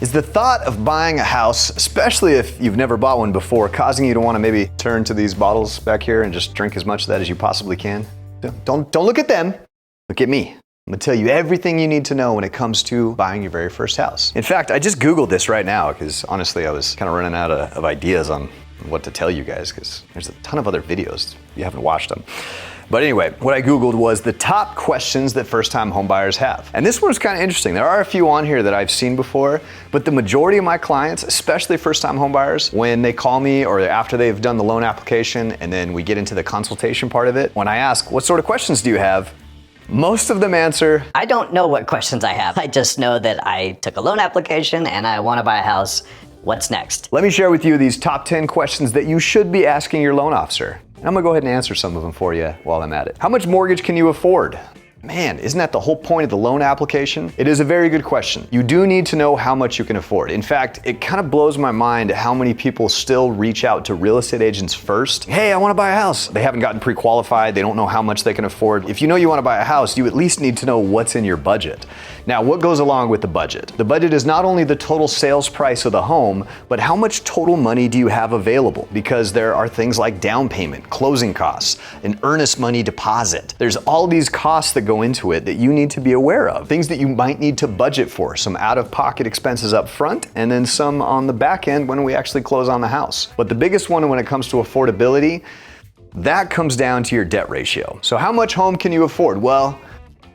Is the thought of buying a house, especially if you've never bought one before, causing you to want to maybe turn to these bottles back here and just drink as much of that as you possibly can? Don't look at them. Look at me. I'm gonna tell you everything you need to know when it comes to buying your very first house. In fact, I just Googled this right now because honestly, I was kind of running out of ideas on what to tell you guys because there's a ton of other videos. You haven't watched them. But anyway, what I Googled was the top questions that first-time homebuyers have. And this one's kind of interesting. There are a few on here that I've seen before, but the majority of my clients, especially first-time homebuyers, when they call me or after they've done the loan application and then we get into the consultation part of it, when I ask, what sort of questions do you have? Most of them answer, I don't know what questions I have. I just know that I took a loan application and I want to buy a house. What's next? Let me share with you these top 10 questions that you should be asking your loan officer. And I'm gonna go ahead and answer some of them for you while I'm at it. How much mortgage can you afford? Man, isn't that the whole point of the loan application? It is a very good question. You do need to know how much you can afford. In fact, it kind of blows my mind how many people still reach out to real estate agents first. Hey, I want to buy a house. They haven't gotten pre-qualified. They don't know how much they can afford. If you know you want to buy a house, you at least need to know what's in your budget. Now, what goes along with the budget? The budget is not only the total sales price of the home, but how much total money do you have available? Because there are things like down payment, closing costs, an earnest money deposit. There's all these costs that go into it that you need to be aware of. Things that you might need to budget for, some out-of-pocket expenses up front, and then some on the back end when we actually close on the house. But the biggest one when it comes to affordability, that comes down to your debt ratio. So how much home can you afford? Well,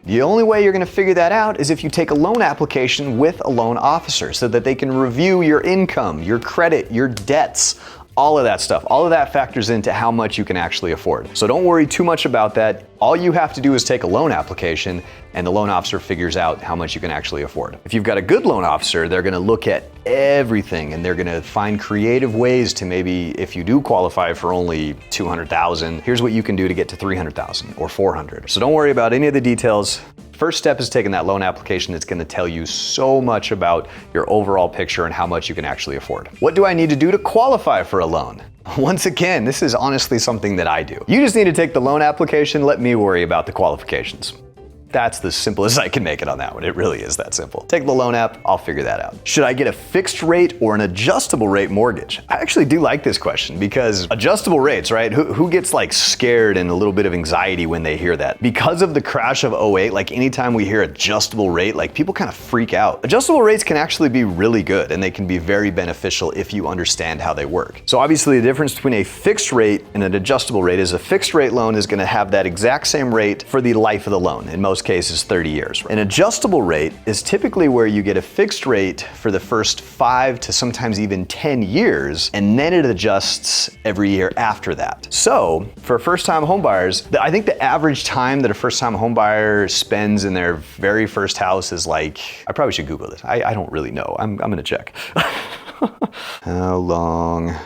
the only way you're gonna figure that out is if you take a loan application with a loan officer so that they can review your income, your credit, your debts, all of that stuff. All of that factors into how much you can actually afford. So don't worry too much about that. All you have to do is take a loan application and the loan officer figures out how much you can actually afford. If you've got a good loan officer, they're gonna look at everything and they're gonna find creative ways to maybe, if you do qualify for only $200,000, here's what you can do to get to $300,000 or $400,000. So don't worry about any of the details. First step is taking that loan application. It's gonna tell you so much about your overall picture and how much you can actually afford. What do I need to do to qualify for a loan? Once again, this is honestly something that I do. You just need to take the loan application, let me worry about the qualifications. That's the simplest I can make it on that one. It really is that simple. Take the loan app, I'll figure that out. Should I get a fixed rate or an adjustable rate mortgage? I actually do like this question because adjustable rates, right? Who gets like scared and a little bit of anxiety when they hear that? Because of the crash of '08, like anytime we hear adjustable rate, like people kind of freak out. Adjustable rates can actually be really good and they can be very beneficial if you understand how they work. So obviously the difference between a fixed rate and an adjustable rate is a fixed rate loan is gonna have that exact same rate for the life of the loan. In most cases, 30 years. An adjustable rate is typically where you get a fixed rate for the first 5 to sometimes even 10 years, and then it adjusts every year after that. So for first-time homebuyers, I think the average time that a first-time homebuyer spends in their very first house is like, I probably should Google this. I don't really know. I'm gonna check. How long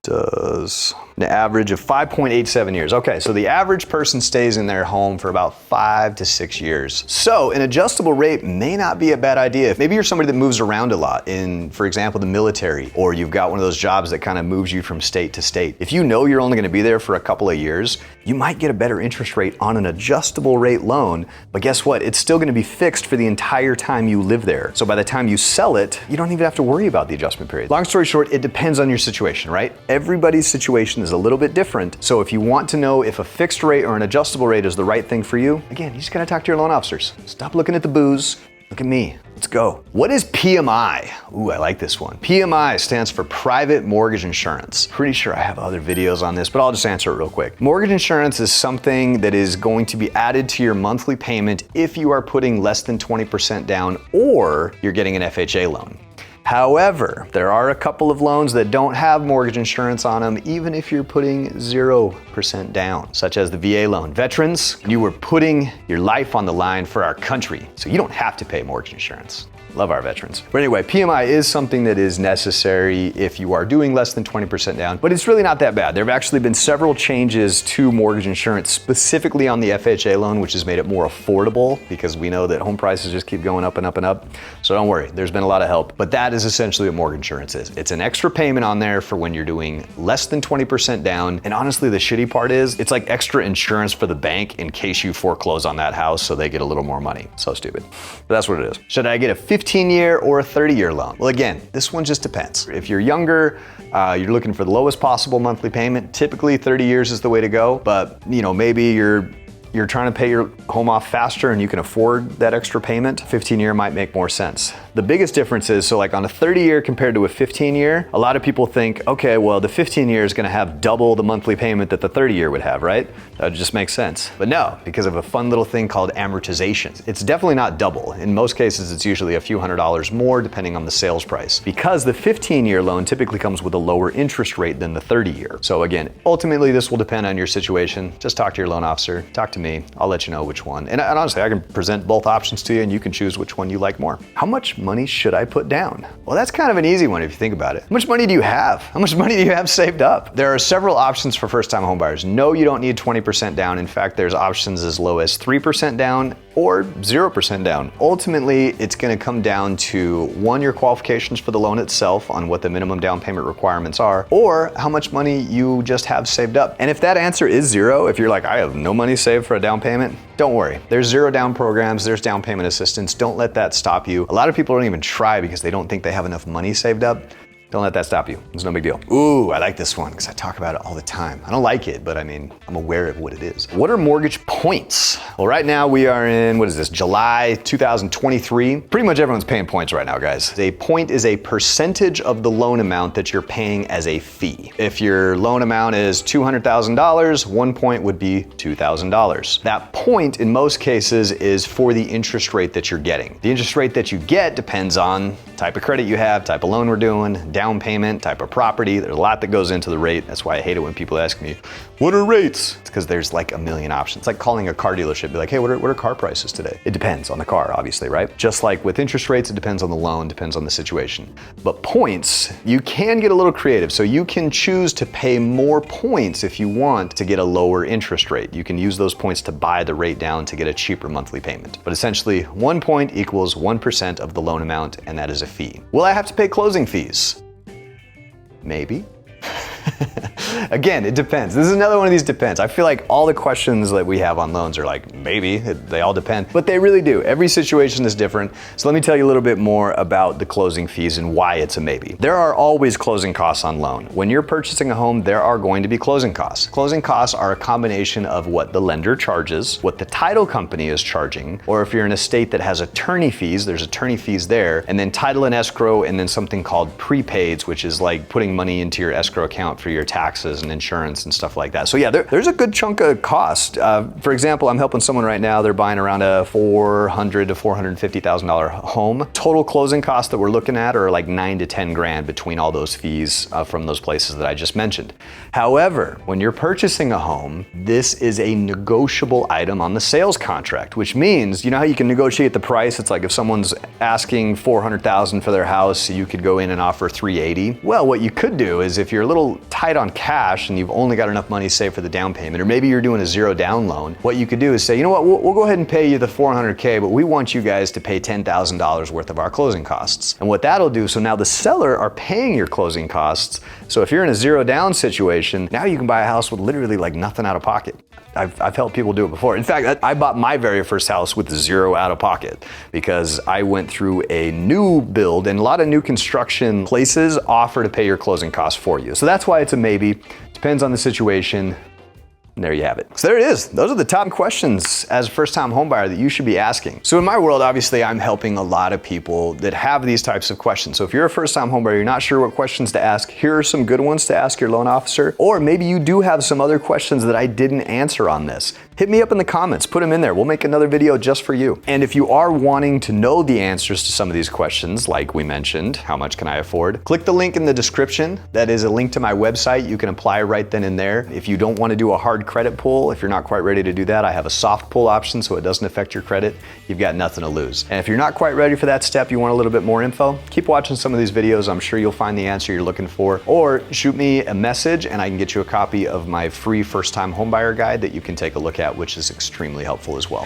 does an average of 5.87 years. Okay, so the average person stays in their home for about 5 to 6 years. So an adjustable rate may not be a bad idea. Maybe you're somebody that moves around a lot in, for example, the military, or you've got one of those jobs that kind of moves you from state to state. If you know you're only gonna be there for a couple of years, you might get a better interest rate on an adjustable rate loan, but guess what? It's still gonna be fixed for the entire time you live there. So by the time you sell it, you don't even have to worry about the adjustment period. Long story short, it depends on your situation, right? Everybody's situation is a little bit different. So if you want to know if a fixed rate or an adjustable rate is the right thing for you, again, you just gotta talk to your loan officers. Stop looking at the booze. Look at me. Let's go. What is PMI? Ooh, I like this one. PMI stands for Private Mortgage Insurance. Pretty sure I have other videos on this, but I'll just answer it real quick. Mortgage insurance is something that is going to be added to your monthly payment if you are putting less than 20% down or you're getting an FHA loan. However, there are a couple of loans that don't have mortgage insurance on them, even if you're putting 0% down, such as the VA loan. Veterans, you were putting your life on the line for our country, so you don't have to pay mortgage insurance. Love our veterans. But anyway, PMI is something that is necessary if you are doing less than 20% down, but it's really not that bad. There have actually been several changes to mortgage insurance, specifically on the FHA loan, which has made it more affordable because we know that home prices just keep going up and up and up. So don't worry, there's been a lot of help, but that is essentially what mortgage insurance is. It's an extra payment on there for when you're doing less than 20% down. And honestly, the shitty part is it's like extra insurance for the bank in case you foreclose on that house so they get a little more money. So stupid, but that's what it is. Should I get a 15-year or a 30-year loan? Well, again, this one just depends. If you're younger, you're looking for the lowest possible monthly payment. Typically 30 years is the way to go, but maybe you're trying to pay your home off faster and you can afford that extra payment, 15-year might make more sense. The biggest difference is, so like on a 30-year compared to a 15-year, a lot of people think, okay, well, the 15-year is gonna have double the monthly payment that the 30-year would have, right? That just makes sense. But no, because of a fun little thing called amortization. It's definitely not double. In most cases, it's usually a few $100s more depending on the sales price. Because the 15-year loan typically comes with a lower interest rate than the 30-year. So again, ultimately this will depend on your situation. Just talk to your loan officer, talk to me, I'll let you know which one. And honestly, I can present both options to you and you can choose which one you like more. How much money should I put down? Well, that's kind of an easy one if you think about it. How much money do you have? How much money do you have saved up? There are several options for first-time homebuyers. No, you don't need 20% down. In fact, there's options as low as 3% down or 0% down. Ultimately, it's gonna come down to one, your qualifications for the loan itself on what the minimum down payment requirements are, or how much money you just have saved up. And if that answer is 0, if you're like, I have no money saved for a down payment, don't worry. There's 0 down programs, there's down payment assistance. Don't let that stop you. A lot of people don't even try because they don't think they have enough money saved up. Don't let that stop you. It's no big deal. Ooh, I like this one because I talk about it all the time. I don't like it, but I mean, I'm aware of what it is. What are mortgage points? Well, right now we are in, what is this, July 2023. Pretty much everyone's paying points right now, guys. A point is a percentage of the loan amount that you're paying as a fee. If your loan amount is $200,000, 1 point would be $2,000. That point in most cases is for the interest rate that you're getting. The interest rate that you get depends on type of credit you have, type of loan we're doing, down payment, type of property. There's a lot that goes into the rate. That's why I hate it when people ask me, what are rates? It's because there's like a million options. It's like calling a car dealership, be like, hey, what are car prices today? It depends on the car, obviously, right? Just like with interest rates, it depends on the loan, depends on the situation. But points, you can get a little creative. So you can choose to pay more points if you want to get a lower interest rate. You can use those points to buy the rate down to get a cheaper monthly payment. But essentially, 1 point equals 1% of the loan amount, and that is a fee. Will I have to pay closing fees? Maybe. Again, it depends. This is another one of these depends. I feel like all the questions that we have on loans are like, maybe, they all depend, but they really do. Every situation is different. So let me tell you a little bit more about the closing fees and why it's a maybe. There are always closing costs on loan. When you're purchasing a home, there are going to be closing costs. Closing costs are a combination of what the lender charges, what the title company is charging, or if you're in a state that has attorney fees, there's attorney fees there, and then title and escrow, and then something called prepaids, which is like putting money into your escrow account for your taxes and insurance and stuff like that. So yeah, there's a good chunk of cost. For example, I'm helping someone right now, they're buying around a $400,000 to $450,000 home. Total closing costs that we're looking at are like 9 to 10 grand between all those fees from those places that I just mentioned. However, when you're purchasing a home, this is a negotiable item on the sales contract, which means, you know how you can negotiate the price? It's like if someone's asking $400,000 for their house, you could go in and offer $380,000. Well, what you could do is if you're a little tight on cash and you've only got enough money saved for the down payment, or maybe you're doing a 0 down loan, what you could do is say, you know what, we'll go ahead and pay you the $400K, but we want you guys to pay $10,000 worth of our closing costs. And what that'll do, so now the seller are paying your closing costs. So if you're in a 0 down situation, now you can buy a house with literally like nothing out of pocket. I've helped people do it before. In fact, I bought my very first house with 0 out of pocket because I went through a new build, and a lot of new construction places offer to pay your closing costs for you. So that's why it's a maybe. Depends on the situation. And there you have it. So there it is. Those are the top questions as a first-time homebuyer that you should be asking. So in my world, obviously, I'm helping a lot of people that have these types of questions. So if you're a first-time homebuyer, you're not sure what questions to ask, here are some good ones to ask your loan officer. Or maybe you do have some other questions that I didn't answer on this. Hit me up in the comments, put them in there. We'll make another video just for you. And if you are wanting to know the answers to some of these questions, like we mentioned, how much can I afford? Click the link in the description. That is a link to my website. You can apply right then and there. If you don't want to do a hard credit pull, if you're not quite ready to do that, I have a soft pull option so it doesn't affect your credit. You've got nothing to lose. And if you're not quite ready for that step, you want a little bit more info, keep watching some of these videos. I'm sure you'll find the answer you're looking for. Or shoot me a message and I can get you a copy of my free first-time homebuyer guide that you can take a look at, which is extremely helpful as well.